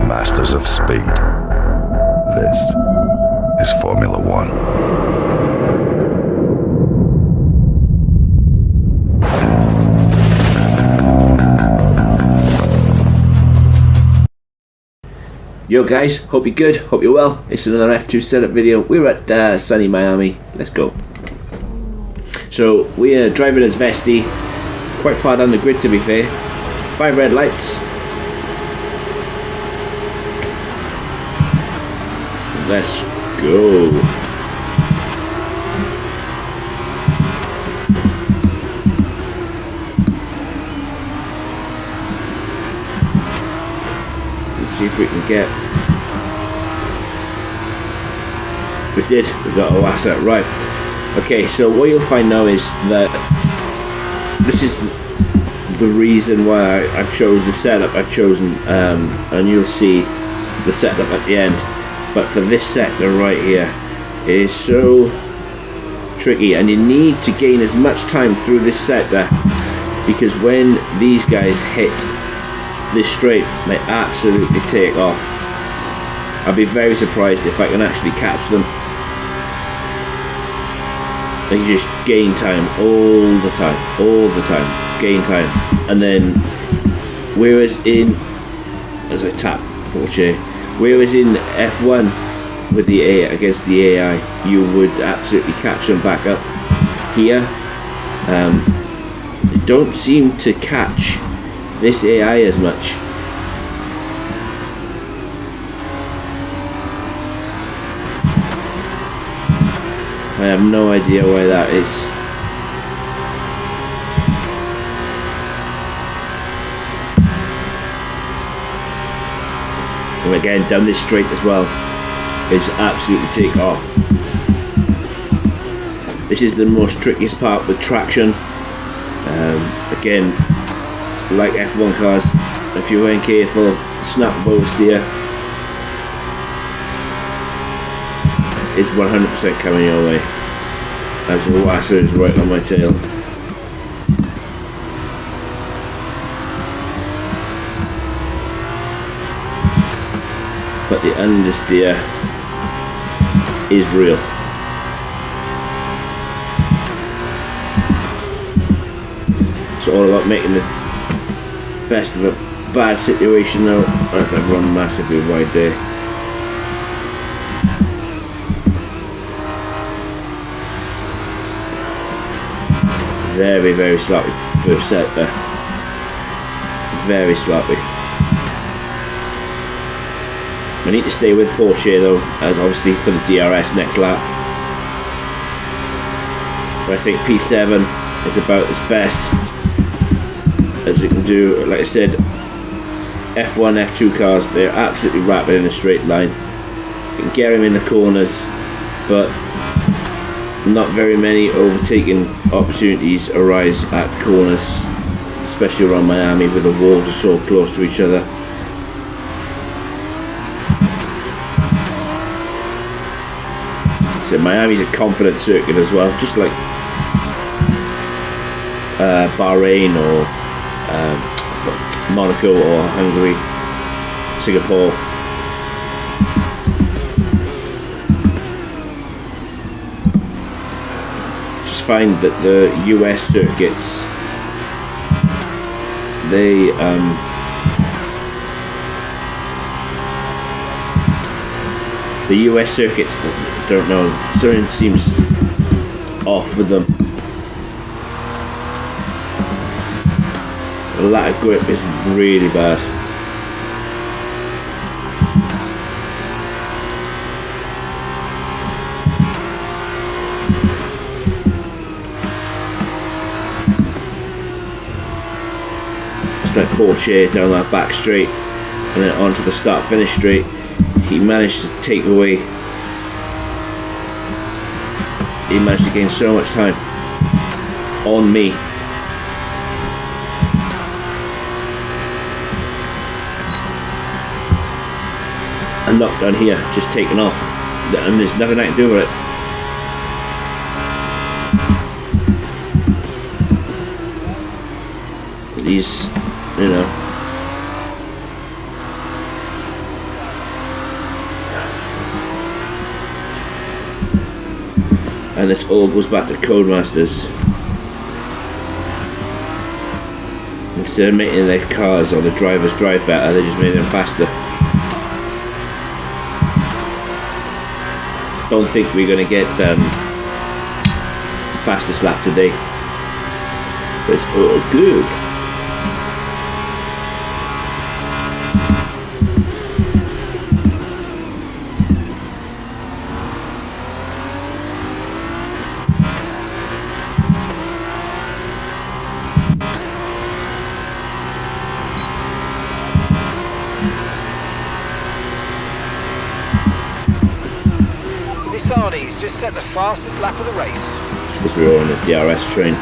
masters of speed. This is Formula One. Yo guys, hope you're good, hope you're well. It's another F2 setup video. We're at sunny Miami. Let's go. So we are driving as Vesti, quite far down the grid to be fair. 5 red lights. Let's go. Let's see if we can get. We did. We got our asset right. Okay, so what you'll find now is that this is the reason why I chose the setup I've chosen, and you'll see the setup at the end. But for this sector right here, it is so tricky, and you need to gain as much time through this sector, because when these guys hit this straight, they absolutely take off. I'll be very surprised if I can actually catch them. They just gain time all the time, gain time. And then, whereas in, as I tap Porsche, whereas in F1 with the AI, against the AI, you would absolutely catch them back up. Here, they don't seem to catch this AI as much. I have no idea why that is. And again, down this straight as well, is absolutely take off. This is the most trickiest part with traction. Again, like F1 cars, if you weren't careful, snap oversteer is 100% coming your way, as the wasser is right on my tail. But the understeer is real. It's all about making the best of a bad situation though. As I've run massively wide there. Very, very sloppy first set there. Very sloppy. I need to stay with Porsche though, as obviously for the DRS next lap. But I think P7 is about as best as it can do. Like I said, F1, F2 cars, they're absolutely rapid in a straight line. You can get them in the corners, but not very many overtaking opportunities arise at corners, especially around Miami with the walls are so close to each other. So Miami's a confident circuit as well, just like Bahrain or Monaco or Hungary, Singapore. Just find that the US circuits, they the US circuits, I don't know, something seems off with them. The lack of grip is really bad. It's like Porsche down that back straight and then onto the start finish straight. He managed to take away, he managed to gain so much time on me. And knocked down here, just taken off, and there's nothing I can do with it. These, you know, And this all goes back to Codemasters. Instead of making their cars or the drivers drive better, they just made them faster. Don't think we're going to get fastest lap today. But it's all good. Nissanis just set the fastest lap of the race. It's because we're on the DRS train.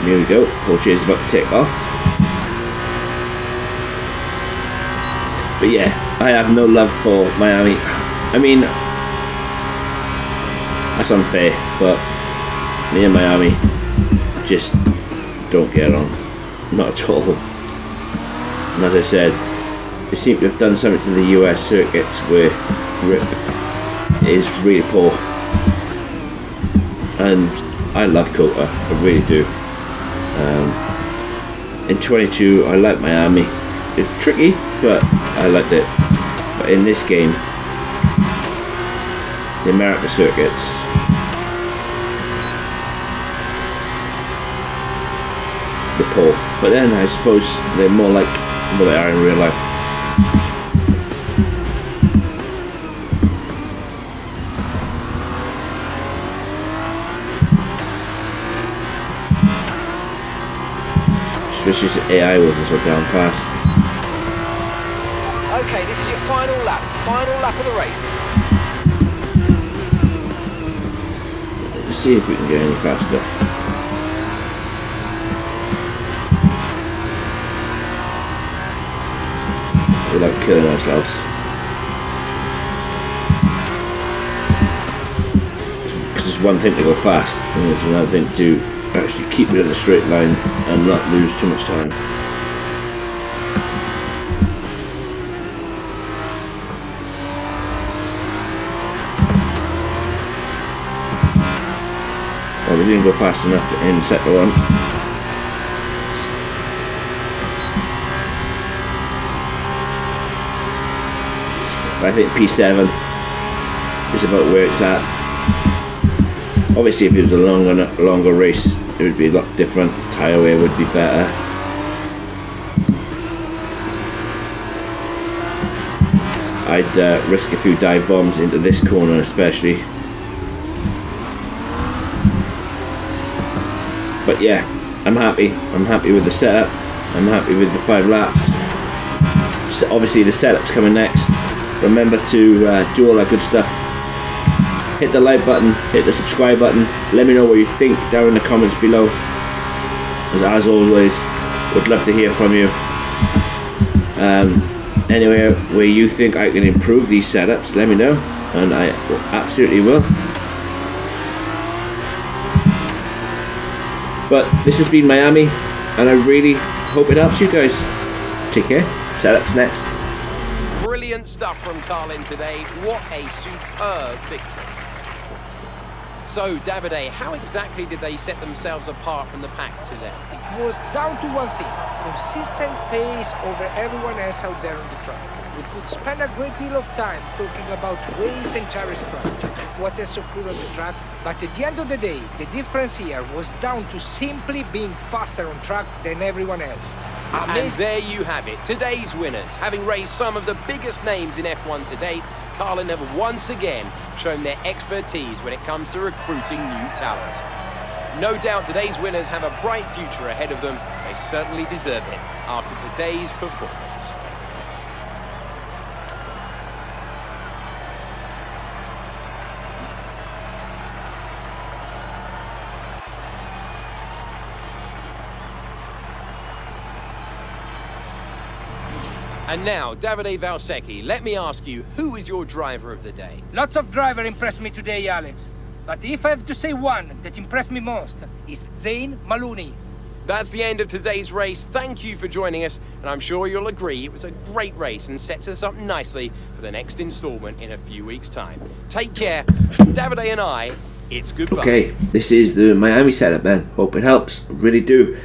Here we go, Porsche is about to take off. But yeah, I have no love for Miami. I mean, that's unfair, but me and Miami just don't get on. Not at all. And as I said, they seem to have done something to the US circuits where grip is really poor. And I love Cota, I really do. In 22, I like Miami. It's tricky, but I liked it. But in this game, the American circuits, they're poor. But then I suppose they're more like what they are in real life. Especially since AI wasn't so down fast. Okay, this is your final lap of the race. Let's see if we can get any faster. Without killing ourselves. Because there's one thing to go fast, and there's another thing to actually keep it in a straight line and not lose too much time. Well, we didn't go fast enough in sector one. But I think P7 is about where it's at. Obviously, if it was a longer race, it would be a lot different. Tyre wear would be better. I'd risk a few dive bombs into this corner especially. But yeah, I'm happy. I'm happy with the setup. I'm happy with the 5 laps. So obviously the setup's coming next. Remember to do all that good stuff. Hit the like button, hit the subscribe button. Let me know what you think down in the comments below. As always, would love to hear from you. Anywhere where you think I can improve these setups, let me know, and I absolutely will. But this has been Miami, and I really hope it helps you guys. Take care. Setups next. Brilliant stuff from Carlin today. What a superb victory. So, Davide, how exactly did they set themselves apart from the pack today? It was down to one thing: consistent pace over everyone else out there on the track. We could spend a great deal of time talking about race and tire strategy, what has occurred on the track, but at the end of the day, the difference here was down to simply being faster on track than everyone else. And there you have it, today's winners. Having raised some of the biggest names in F1 to date, Carlin have once again shown their expertise when it comes to recruiting new talent. No doubt today's winners have a bright future ahead of them. They certainly deserve it after today's performance. And now, Davide Valsecchi, let me ask you, who is your driver of the day? Lots of driver impressed me today, Alex. But if I have to say one that impressed me most, it's Zane Maloney. That's the end of today's race. Thank you for joining us, and I'm sure you'll agree it was a great race and sets us up nicely for the next installment in a few weeks' time. Take care. From Davide and I, it's goodbye. Okay, this is the Miami setup then. Hope it helps. Really do.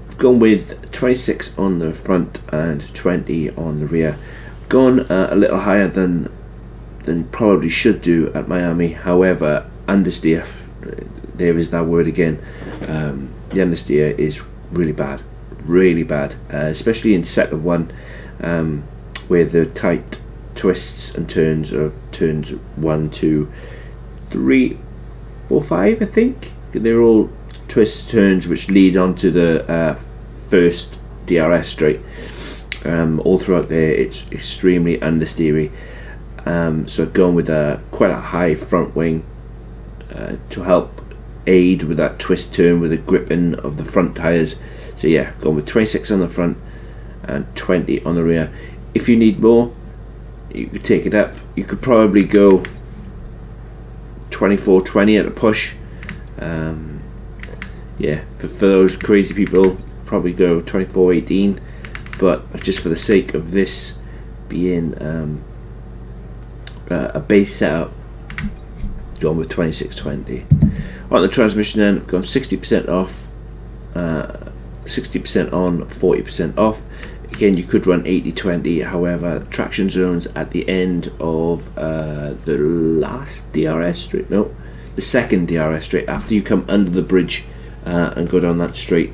I've gone with 26 on the front and 20 on the rear. I've gone a little higher than probably should do at Miami. However, understeer, there is that word again. The understeer is really bad, especially in sector 1, where the tight twists and turns of turns 1, 2, 3, 4, 5, I think. They're all twists, turns which lead onto the first DRS straight. All throughout there, it's extremely understeery. So I've gone with quite a high front wing to help aid with that twist turn with the gripping of the front tyres. So yeah, gone with 26 on the front and 20 on the rear. If you need more, you could take it up. You could probably go 24-20 at a push. Yeah, for those crazy people, probably go 24-18. But just for the sake of this being a base setup, gone with 26-20. On the transmission end, I've gone 60% off, 60% on, 40% off. Again, you could run 80-20. However, traction zones at the end of the last DRS straight, no, the second DRS straight after you come under the bridge and go down that straight.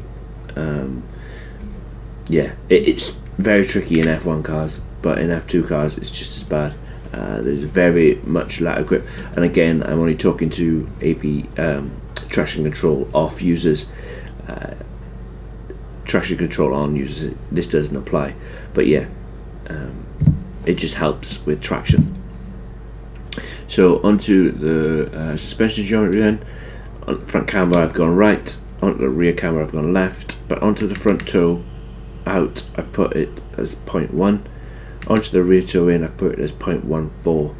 Yeah, it's very tricky in F1 cars, but in F2 cars it's just as bad. There's very much latter grip, and again, I'm only talking to AP traction control off users. Traction control on users, this doesn't apply, but yeah, it just helps with traction. So onto the suspension geometry then. On the front camber I've gone right, onto the rear camber I've gone left, but onto the front toe out I've put it as 0.1. Onto the rear toe in I put it as 0.14.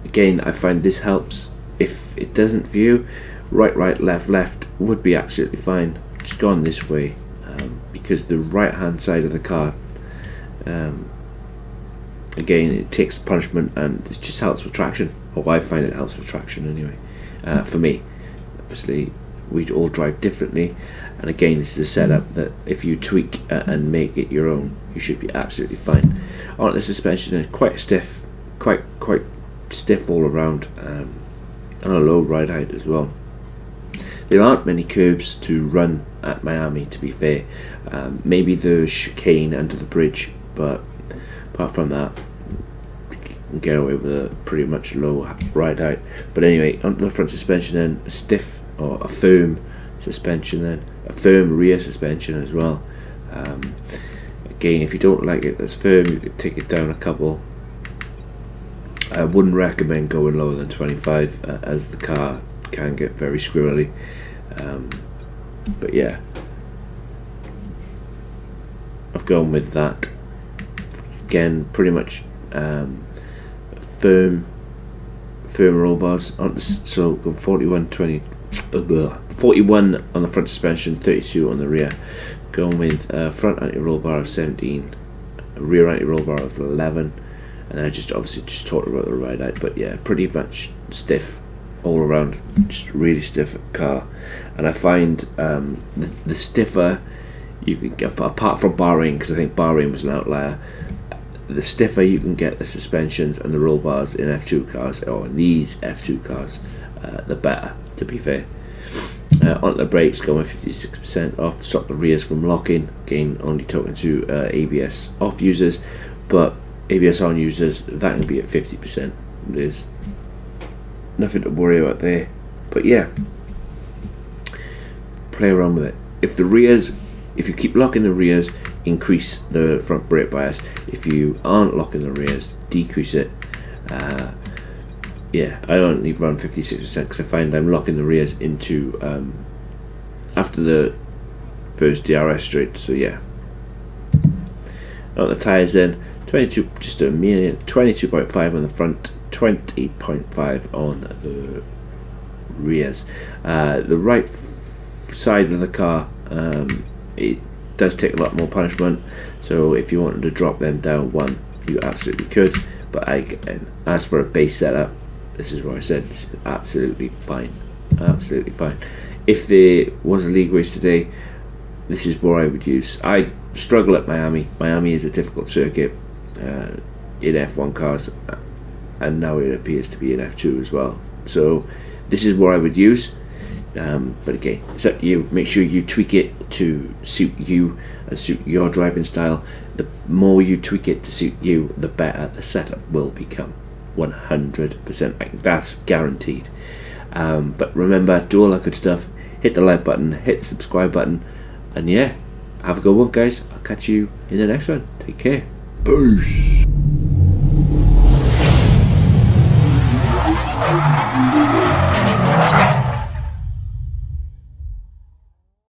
Again, I find this helps. If it doesn't for you, right, left would be absolutely fine. I've just gone this way because the right hand side of the car, again, it takes the punishment and it just helps with traction. Or I find it helps with traction anyway. For me, obviously we all drive differently, and again, this is a setup that if you tweak and make it your own, you should be absolutely fine. On the suspension, it's quite stiff, quite stiff all around, and a low ride height as well. There aren't many curbs to run at Miami, to be fair. Maybe the chicane under the bridge, but apart from that, you can get away with a pretty much low ride height. But anyway, onto the front suspension then, a stiff or a firm suspension then, a firm rear suspension as well. Again, if you don't like it that's firm, you could take it down a couple. I wouldn't recommend going lower than 25 as the car can get very squirrely. But yeah, I've gone with that. Again, pretty much firm roll bars on so 41 20 41 on the front suspension, 32 on the rear. Going with front anti-roll bar of 17, rear anti-roll bar of 11, and I just obviously just talked about the ride height. But yeah, pretty much stiff all around, just really stiff car. And I find the stiffer you can get, apart from Bahrain, because I think Bahrain was an outlier, the stiffer you can get the suspensions and the roll bars in F2 cars, or in these F2 cars, the better, to be fair. On the brakes, going 56% off to stop the rears from locking. Again, only talking to ABS off users, but ABS on users, that can be at 50%. There's nothing to worry about there. But yeah, play around with it. If you keep locking the rears, increase the front brake bias. If you aren't locking the rears, decrease it. Yeah, I only run 56% because I find I'm locking the rears into after the first DRS straight. So yeah, Out the tyres then, 22, just a mere 22.5 on the front, 20.5 on the rears. The right side of the car, it does take a lot more punishment, so if you wanted to drop them down one, you absolutely could, but again, as for a base setup, this is what I said, this is absolutely fine. If there was a league race today, this is what I would use. I struggle at Miami. Miami is a difficult circuit in F1 cars, and now it appears to be in F2 as well. So this is what I would use. But again, it's up to you. Make sure you tweak it to suit you and suit your driving style. The more you tweak it to suit you, the better the setup will become. 100%. That's guaranteed. But remember, do all that good stuff. Hit the like button, hit the subscribe button, and yeah, have a good one, guys. I'll catch you in the next one. Take care. Peace.